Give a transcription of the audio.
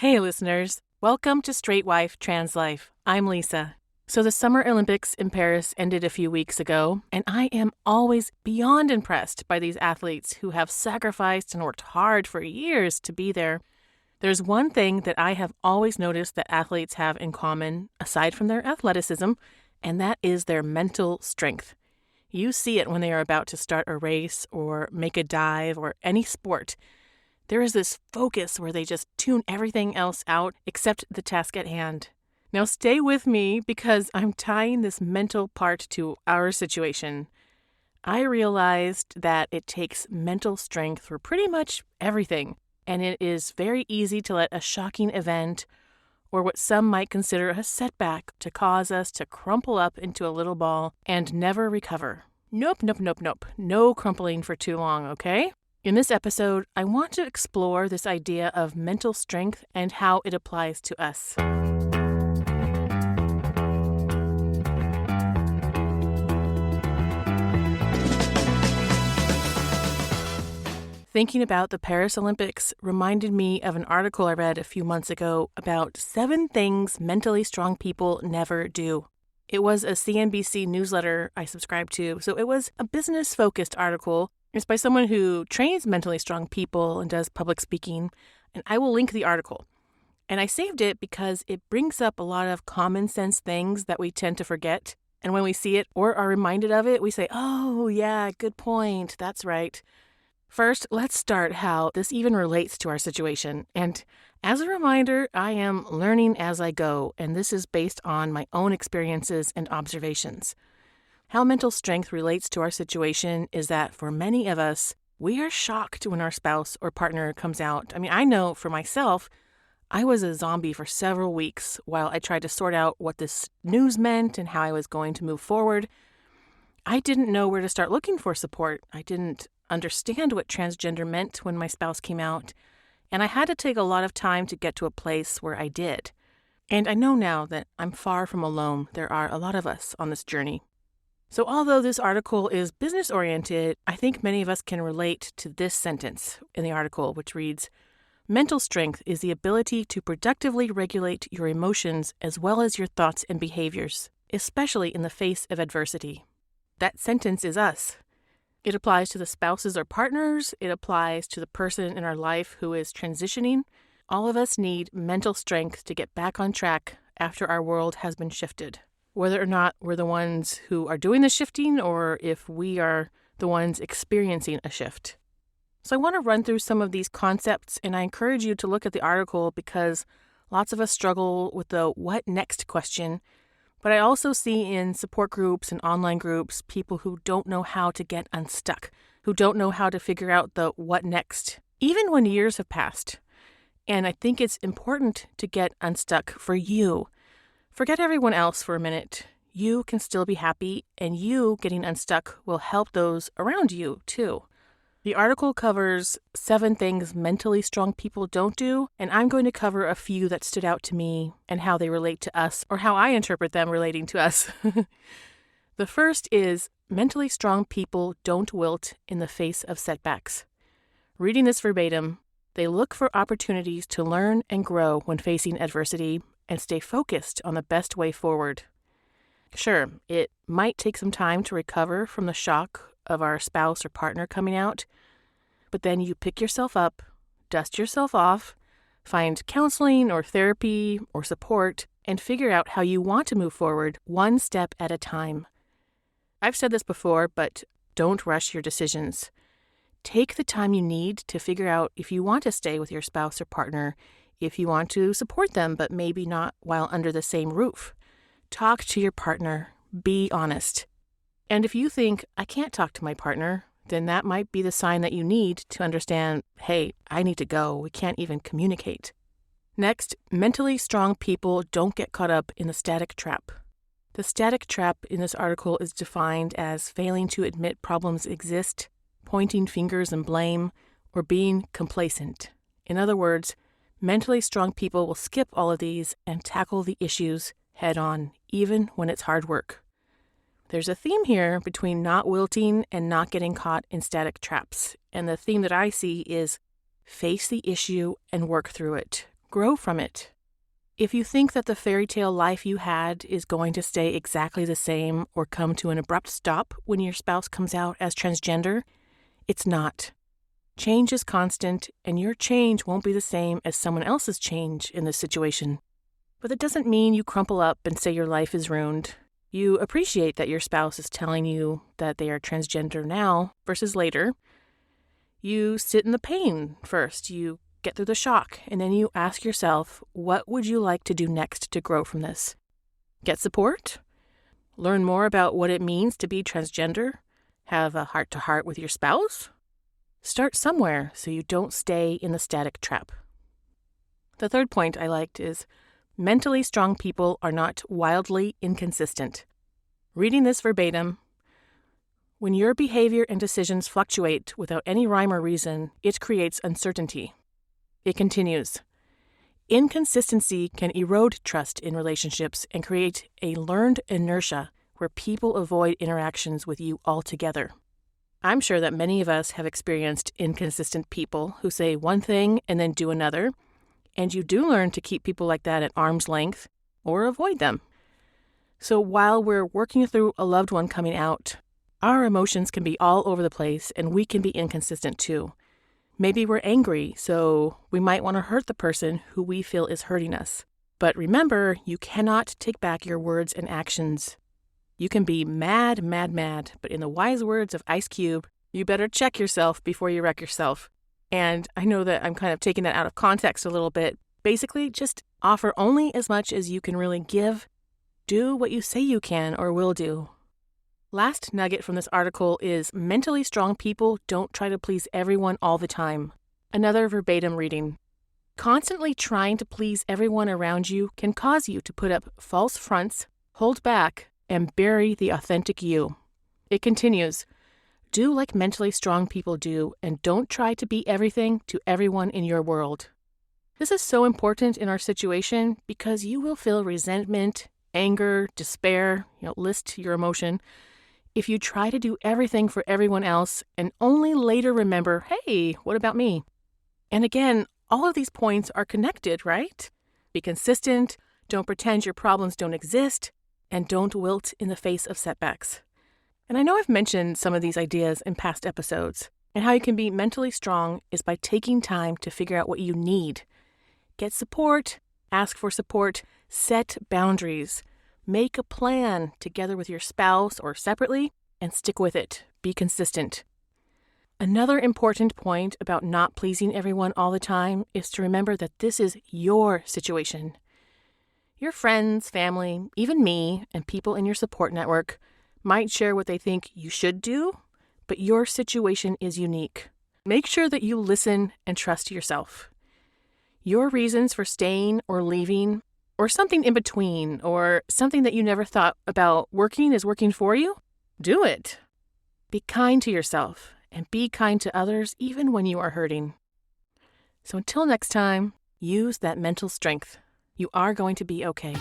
Hey listeners, welcome to Straight Wife, Trans Life. I'm Lisa. So the Summer Olympics in Paris ended a few weeks ago, and I am always beyond impressed by these athletes who have sacrificed and worked hard for years to be there. There's one thing that I have always noticed that athletes have in common, aside from their athleticism, and that is their mental strength. You see it when they are about to start a race or make a dive or any sport. There is this focus where they just tune everything else out except the task at hand. Now stay with me because I'm tying this mental part to our situation. I realized that it takes mental strength for pretty much everything, and it is very easy to let a shocking event or what some might consider a setback to cause us to crumple up into a little ball and never recover. Nope. No crumpling for too long, okay? In this episode, I want to explore this idea of mental strength and how it applies to us. Thinking about the Paris Olympics reminded me of an article I read a few months ago about 7 things mentally strong people never do. It was a CNBC newsletter I subscribed to, so it was a business-focused article. It's by someone who trains mentally strong people and does public speaking, and I will link the article. And I saved it because it brings up a lot of common sense things that we tend to forget. And when we see it or are reminded of it, we say, oh, yeah, good point. That's right. First, let's start how this even relates to our situation. And as a reminder, I am learning as I go, and this is based on my own experiences and observations. How mental strength relates to our situation is that for many of us, we are shocked when our spouse or partner comes out. I know for myself, I was a zombie for several weeks while I tried to sort out what this news meant and how I was going to move forward. I didn't know where to start looking for support. I didn't understand what transgender meant when my spouse came out, and I had to take a lot of time to get to a place where I did. And I know now that I'm far from alone. There are a lot of us on this journey. So although this article is business-oriented, I think many of us can relate to this sentence in the article, which reads, "Mental strength is the ability to productively regulate your emotions as well as your thoughts and behaviors, especially in the face of adversity." That sentence is us. It applies to the spouses or partners. It applies to the person in our life who is transitioning. All of us need mental strength to get back on track after our world has been shifted. Whether or not we're the ones who are doing the shifting or if we are the ones experiencing a shift. So I want to run through some of these concepts, and I encourage you to look at the article because lots of us struggle with the what next question. But I also see in support groups and online groups people who don't know how to get unstuck, who don't know how to figure out the what next, even when years have passed. And I think it's important to get unstuck for you. Forget everyone else for a minute. You can still be happy, and you getting unstuck will help those around you, too. The article covers 7 things mentally strong people don't do, and I'm going to cover a few that stood out to me and how they relate to us, or how I interpret them relating to us. The first is mentally strong people don't wilt in the face of setbacks. Reading this verbatim, they look for opportunities to learn and grow when facing adversity, and stay focused on the best way forward. Sure, it might take some time to recover from the shock of our spouse or partner coming out, but then you pick yourself up, dust yourself off, find counseling or therapy or support, and figure out how you want to move forward one step at a time. I've said this before, but don't rush your decisions. Take the time you need to figure out if you want to stay with your spouse or partner, if you want to support them, but maybe not while under the same roof. Talk to your partner. Be honest. And if you think, I can't talk to my partner, then that might be the sign that you need to understand, hey, I need to go. We can't even communicate. Next, mentally strong people don't get caught up in the static trap. The static trap in this article is defined as failing to admit problems exist, pointing fingers and blame, or being complacent. In other words, mentally strong people will skip all of these and tackle the issues head on, even when it's hard work. There's a theme here between not wilting and not getting caught in static traps. And the theme that I see is face the issue and work through it. grow from it. If you think that the fairy tale life you had is going to stay exactly the same or come to an abrupt stop when your spouse comes out as transgender, it's not. Change is constant, and your change won't be the same as someone else's change in this situation. But that doesn't mean you crumple up and say your life is ruined. You appreciate that your spouse is telling you that they are transgender now versus later. You sit in the pain first. You get through the shock, and then you ask yourself, what would you like to do next to grow from this? Get support? Learn more about what it means to be transgender? Have a heart-to-heart with your spouse? Start somewhere so you don't stay in the static trap. The third point I liked is mentally strong people are not wildly inconsistent. Reading this verbatim, when your behavior and decisions fluctuate without any rhyme or reason, it creates uncertainty. It continues, inconsistency can erode trust in relationships and create a learned inertia where people avoid interactions with you altogether. I'm sure that many of us have experienced inconsistent people who say one thing and then do another, and you do learn to keep people like that at arm's length or avoid them. So while we're working through a loved one coming out, our emotions can be all over the place and we can be inconsistent too. Maybe we're angry, so we might want to hurt the person who we feel is hurting us. But remember, you cannot take back your words and actions. You can be mad, but in the wise words of Ice Cube, you better check yourself before you wreck yourself. And I know that I'm kind of taking that out of context a little bit. Basically, just offer only as much as you can really give. Do what you say you can or will do. Last nugget from this article is mentally strong people don't try to please everyone all the time. Another verbatim reading. Constantly trying to please everyone around you can cause you to put up false fronts, hold back, and bury the authentic you. It continues, do like mentally strong people do and don't try to be everything to everyone in your world. This is so important in our situation because you will feel resentment, anger, despair, list your emotion, if you try to do everything for everyone else and only later remember, hey, what about me? And again, all of these points are connected, right? Be consistent, don't pretend your problems don't exist, and don't wilt in the face of setbacks. And I know I've mentioned some of these ideas in past episodes, and how you can be mentally strong is by taking time to figure out what you need. Get support, ask for support, set boundaries, make a plan together with your spouse or separately, and stick with it. Be consistent. Another important point about not pleasing everyone all the time is to remember that this is your situation. Your friends, family, even me, and people in your support network might share what they think you should do, but your situation is unique. Make sure that you listen and trust yourself. Your reasons for staying or leaving, or something in between, or something that you never thought about working is working for you, do it. Be kind to yourself and be kind to others even when you are hurting. So until next time, use that mental strength. You are going to be okay.